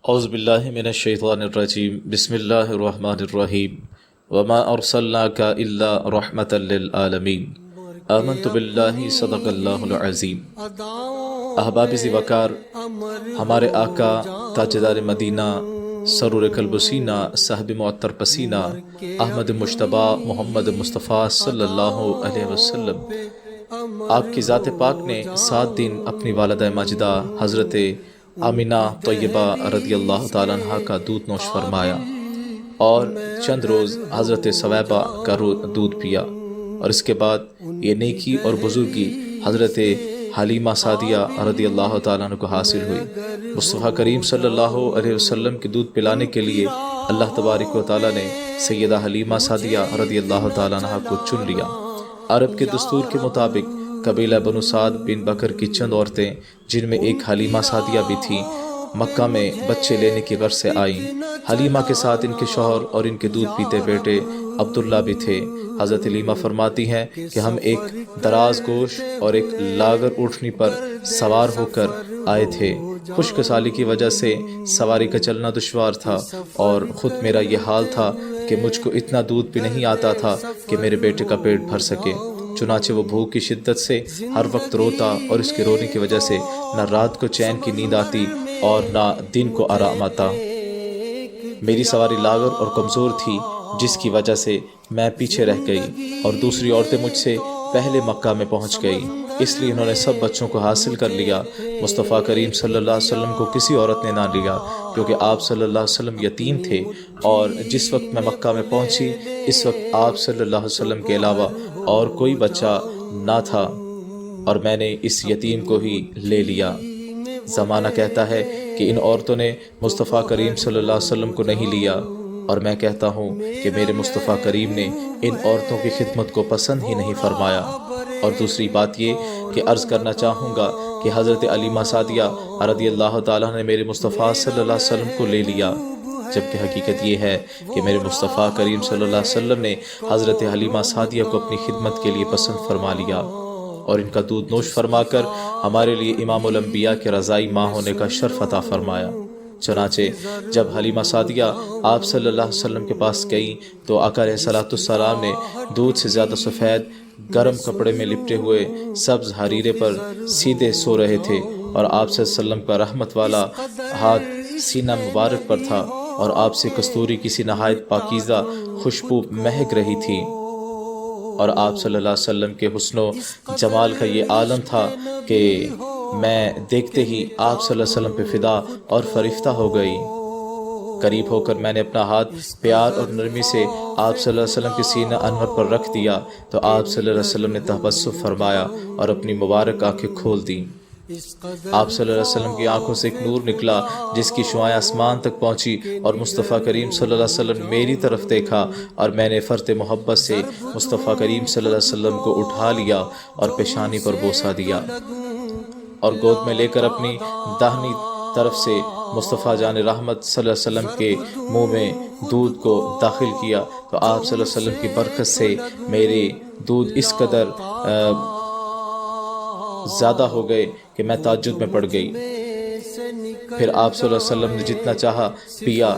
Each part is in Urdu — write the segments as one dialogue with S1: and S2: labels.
S1: اعوذ باللہ من الشیطان الرجیم بسم اللہ الرحمن الرحیم وما ارسلناک الا رحمۃ للعالمین آمنت باللہ صدق اللہ العظیم۔ احباب وقار، ہمارے آقا تاجدار مدینہ سرور قلب و سینہ صاحب معطر پسینہ احمد مجتبی محمد مصطفیٰ صلی اللہ علیہ وسلم، آپ کی ذات پاک نے 7 دن اپنی والدہ ماجدہ حضرت آمینہ طیبہ رضی اللہ تعالیٰ عنہ کا دودھ نوش فرمایا اور چند روز حضرت ثویبہ کا دودھ پیا، اور اس کے بعد یہ نیکی اور بزرگی حضرت حلیمہ سعدیہ رضی اللہ تعالیٰ عنہ کو حاصل ہوئی۔ مصطفیٰ کریم صلی اللہ علیہ وسلم کے دودھ پلانے کے لیے اللہ تبارک و تعالیٰ نے سیدہ حلیمہ سعدیہ رضی اللہ تعالیٰ عنہ کو چن لیا۔ عرب کے دستور کے مطابق قبیلہ بنو سعد بن بکر کی چند عورتیں، جن میں ایک حلیمہ سعدیہ بھی تھیں، مکہ میں بچے لینے کی غرض سے آئیں۔ حلیمہ کے ساتھ ان کے شوہر اور ان کے دودھ پیتے بیٹے عبداللہ بھی تھے۔ حضرت حلیمہ فرماتی ہیں کہ ہم ایک دراز گوش اور ایک لاغر اونٹنی پر سوار ہو کر آئے تھے۔ خشک سالی کی وجہ سے سواری کا چلنا دشوار تھا، اور خود میرا یہ حال تھا کہ مجھ کو اتنا دودھ بھی نہیں آتا تھا کہ میرے بیٹے کا پیٹ بھر سکے۔ چنانچہ وہ بھوک کی شدت سے ہر وقت روتا، اور اس کے رونے کی وجہ سے نہ رات کو چین کی نیند آتی اور نہ دن کو آرام آتا۔ میری سواری لاغر اور کمزور تھی، جس کی وجہ سے میں پیچھے رہ گئی، اور دوسری عورتیں مجھ سے پہلے مکہ میں پہنچ گئی، اس لیے انہوں نے سب بچوں کو حاصل کر لیا۔ مصطفیٰ کریم صلی اللہ علیہ وسلم کو کسی عورت نے نہ لیا، کیونکہ آپ صلی اللہ علیہ وسلم یتیم تھے، اور جس وقت میں مکہ میں پہنچی اس وقت آپ صلی اللہ علیہ وسلم کے علاوہ اور کوئی بچہ نہ تھا، اور میں نے اس یتیم کو ہی لے لیا۔ زمانہ کہتا ہے کہ ان عورتوں نے مصطفیٰ کریم صلی اللہ علیہ وسلم کو نہیں لیا، اور میں کہتا ہوں کہ میرے مصطفیٰ کریم نے ان عورتوں کی خدمت کو پسند ہی نہیں فرمایا۔ اور دوسری بات یہ کہ عرض کرنا چاہوں گا کہ حضرت حلیمہ سعدیہ رضی اللہ تعالیٰ نے میرے مصطفیٰ صلی اللہ علیہ وسلم کو لے لیا، جبکہ حقیقت یہ ہے کہ میرے مصطفیٰ کریم صلی اللہ علیہ وسلم نے حضرت حلیمہ سعدیہ کو اپنی خدمت کے لیے پسند فرما لیا، اور ان کا دودھ نوش فرما کر ہمارے لیے امام الانبیاء کے رضائی ماں ہونے کا شرف عطا فرمایا۔ چنانچہ جب حلیمہ سعدیہ آپ صلی اللہ علیہ وسلم کے پاس گئیں تو آقا علیہ الصلوۃ والسلام نے دودھ سے زیادہ سفید گرم کپڑے میں لپٹے ہوئے سبز حریرے پر سیدھے سو رہے تھے، اور آپ صلی اللہ علیہ وسلم کا رحمت والا ہاتھ سینہ مبارک پر تھا، اور آپ سے کستوری کسی نہایت پاکیزہ خوشبو مہک رہی تھی، اور آپ صلی اللہ علیہ وسلم کے حسن و جمال کا یہ عالم تھا کہ میں دیکھتے ہی آپ صلی اللہ علیہ وسلم پہ فدا اور فرفتہ ہو گئی۔ قریب ہو کر میں نے اپنا ہاتھ پیار اور نرمی سے آپ صلی اللہ علیہ وسلم کے سینہ انور پر رکھ دیا تو آپ صلی اللہ علیہ وسلم نے تبسم فرمایا اور اپنی مبارک آنکھیں کھول دیں۔ آپ صلی اللہ علیہ وسلم کی آنکھوں سے ایک نور نکلا جس کی شعاعیں آسمان تک پہنچی، اور مصطفیٰ کریم صلی اللہ علیہ وسلم نے میری طرف دیکھا، اور میں نے فرط محبت سے مصطفیٰ کریم صلی اللہ علیہ وسلم کو اٹھا لیا اور پیشانی پر بوسہ دیا، اور گود میں لے کر اپنی داہنی طرف سے مصطفیٰ جان رحمت صلی اللہ علیہ وسلم کے منہ میں دودھ کو داخل کیا، تو آپ صلی اللہ علیہ وسلم کی برکت سے میرے دودھ اس قدر زیادہ ہو گئے کہ میں تعجب میں پڑ گئی۔ پھر آپ صلی اللہ علیہ وسلم نے جتنا چاہا پیا۔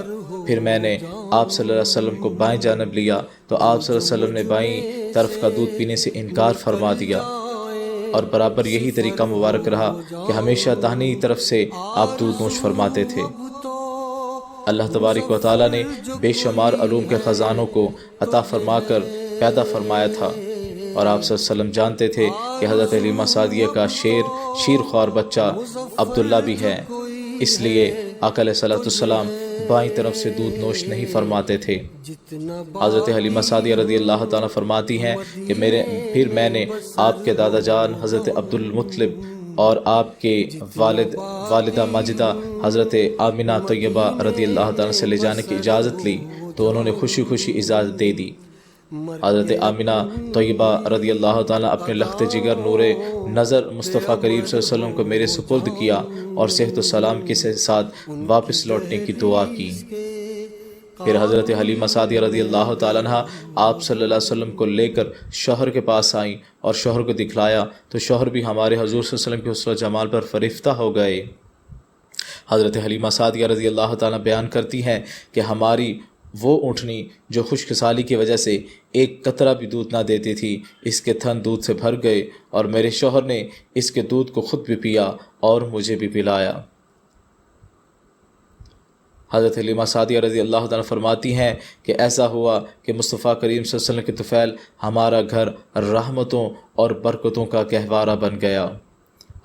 S1: پھر میں نے آپ صلی اللہ علیہ وسلم کو بائیں جانب لیا تو آپ صلی اللہ علیہ وسلم نے بائیں طرف کا دودھ پینے سے انکار فرما دیا، اور برابر یہی طریقہ مبارک رہا کہ ہمیشہ داہنی طرف سے آپ دودھ نوش فرماتے تھے۔ اللہ تبارک و تعالیٰ نے بے شمار علوم کے خزانوں کو عطا فرما کر پیدا فرمایا تھا، اور آپ صلی اللہ علیہ وسلم جانتے تھے کہ حضرت حلیمہ سعدیہ کا شیر خوار بچہ عبداللہ بھی ہے، اس لیے آقا علیہ الصلوۃ والسلام بائیں طرف سے دودھ نوش نہیں فرماتے تھے۔ حضرت حلیمہ سعدیہ رضی اللہ تعالیٰ فرماتی ہیں کہ پھر میں نے آپ کے دادا جان حضرت عبدالمطلب اور آپ کے والدہ ماجدہ حضرت آمینہ طیبہ رضی اللہ تعالیٰ سے لے جانے کی اجازت لی تو انہوں نے خوشی خوشی اجازت دے دی۔ حضرت آمینہ طیبہ رضی اللہ تعالیٰ اپنے لخت جگر نور نظر مصطفیٰ کریم صلی اللہ علیہ وسلم کو میرے سپرد کیا اور صحت و سلام کے ساتھ واپس لوٹنے کی دعا کی۔ پھر حضرت حلیمہ سعدیہ رضی اللہ تعالیٰ عنہ آپ صلی اللہ علیہ وسلم کو لے کر شوہر کے پاس آئیں اور شوہر کو دکھلایا تو شوہر بھی ہمارے حضور صلی اللہ علیہ وسلم کے حسن و جمال پر فرفتہ ہو گئے۔ حضرت حلیمہ سعدیہ رضی اللہ تعالیٰ بیان کرتی ہیں کہ ہماری وہ اونٹنی جو خشک سالی کی وجہ سے ایک قطرہ بھی دودھ نہ دیتی تھی، اس کے تھن دودھ سے بھر گئے اور میرے شوہر نے اس کے دودھ کو خود بھی پیا اور مجھے بھی پلایا۔ حضرت حلیمہ سعدیہ رضی اللہ تعالیٰ فرماتی ہیں کہ ایسا ہوا کہ مصطفیٰ کریم صلی اللہ علیہ وسلم کے طفیل ہمارا گھر رحمتوں اور برکتوں کا گہوارہ بن گیا۔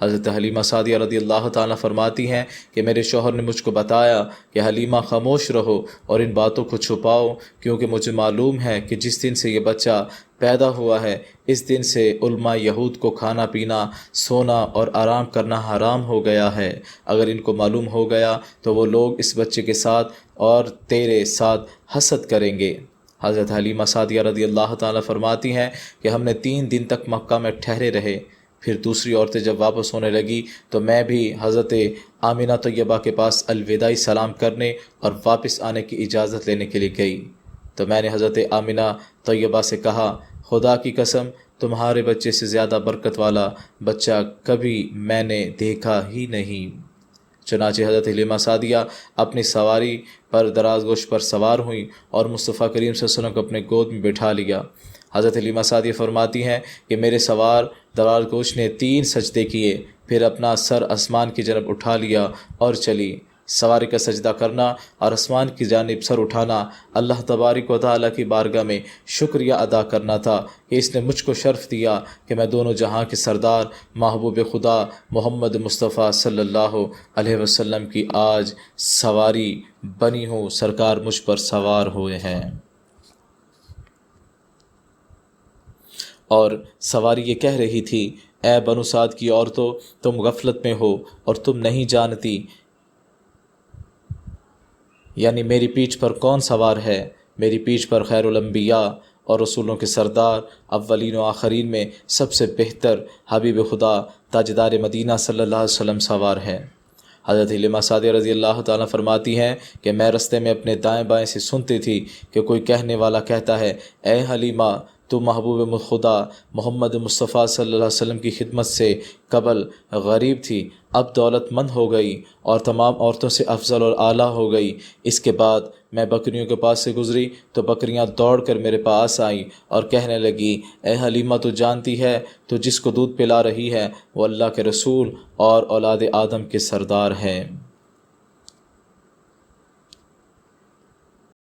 S1: حضرت حلیمہ سعدیہ رضی اللہ تعالیٰ فرماتی ہیں کہ میرے شوہر نے مجھ کو بتایا کہ حلیمہ خاموش رہو اور ان باتوں کو چھپاؤ، کیونکہ مجھے معلوم ہے کہ جس دن سے یہ بچہ پیدا ہوا ہے اس دن سے علماء یہود کو کھانا پینا، سونا اور آرام کرنا حرام ہو گیا ہے۔ اگر ان کو معلوم ہو گیا تو وہ لوگ اس بچے کے ساتھ اور تیرے ساتھ حسد کریں گے۔ حضرت حلیمہ سعدیہ رضی اللہ تعالیٰ فرماتی ہیں کہ ہم نے 3 دن تک مکہ میں ٹھہرے رہے، پھر دوسری عورتیں جب واپس ہونے لگی تو میں بھی حضرت آمنہ طیبہ کے پاس الوداعی سلام کرنے اور واپس آنے کی اجازت لینے کے لیے گئی، تو میں نے حضرت آمنہ طیبہ سے کہا، خدا کی قسم تمہارے بچے سے زیادہ برکت والا بچہ کبھی میں نے دیکھا ہی نہیں۔ چنانچہ حضرت حلیمہ سعدیہ اپنی سواری پر دراز گوش پر سوار ہوئیں اور مصطفیٰ کریم صلی اللہ علیہ وسلم کو اپنے گود میں بٹھا لیا۔ حضرت حلیمہ سعدیہ فرماتی ہیں کہ میرے سوار دراز گوش نے 3 سجدے کیے، پھر اپنا سر آسمان کی جانب اٹھا لیا اور چلی۔ سواری کا سجدہ کرنا اور آسمان کی جانب سر اٹھانا اللہ تبارک و تعالیٰ کی بارگاہ میں شکریہ ادا کرنا تھا کہ اس نے مجھ کو شرف دیا کہ میں دونوں جہاں کے سردار محبوب خدا محمد مصطفیٰ صلی اللہ علیہ وسلم کی آج سواری بنی ہوں، سرکار مجھ پر سوار ہوئے ہیں۔ اور سواری یہ کہہ رہی تھی، اے بنو سعد کی عورتوں، تم غفلت میں ہو اور تم نہیں جانتی یعنی میری پیٹھ پر کون سوار ہے۔ میری پیٹھ پر خیر الانبیاء اور رسولوں کے سردار، اولین و آخرین میں سب سے بہتر حبیب خدا تاجدار مدینہ صلی اللہ علیہ وسلم سوار ہے۔ حضرت حلیمہ سعدیہ رضی اللہ تعالیٰ فرماتی ہیں کہ میں رستے میں اپنے دائیں بائیں سے سنتی تھی کہ کوئی کہنے والا کہتا ہے، اے حلیمہ، تو محبوب خدا محمد مصطفیٰ صلی اللہ علیہ وسلم کی خدمت سے قبل غریب تھی، اب دولت مند ہو گئی اور تمام عورتوں سے افضل اور اعلیٰ ہو گئی۔ اس کے بعد میں بکریوں کے پاس سے گزری تو بکریاں دوڑ کر میرے پاس آئیں اور کہنے لگی، اے حلیمہ، تو جانتی ہے تو جس کو دودھ پلا رہی ہے وہ اللہ کے رسول اور اولاد آدم کے سردار ہیں۔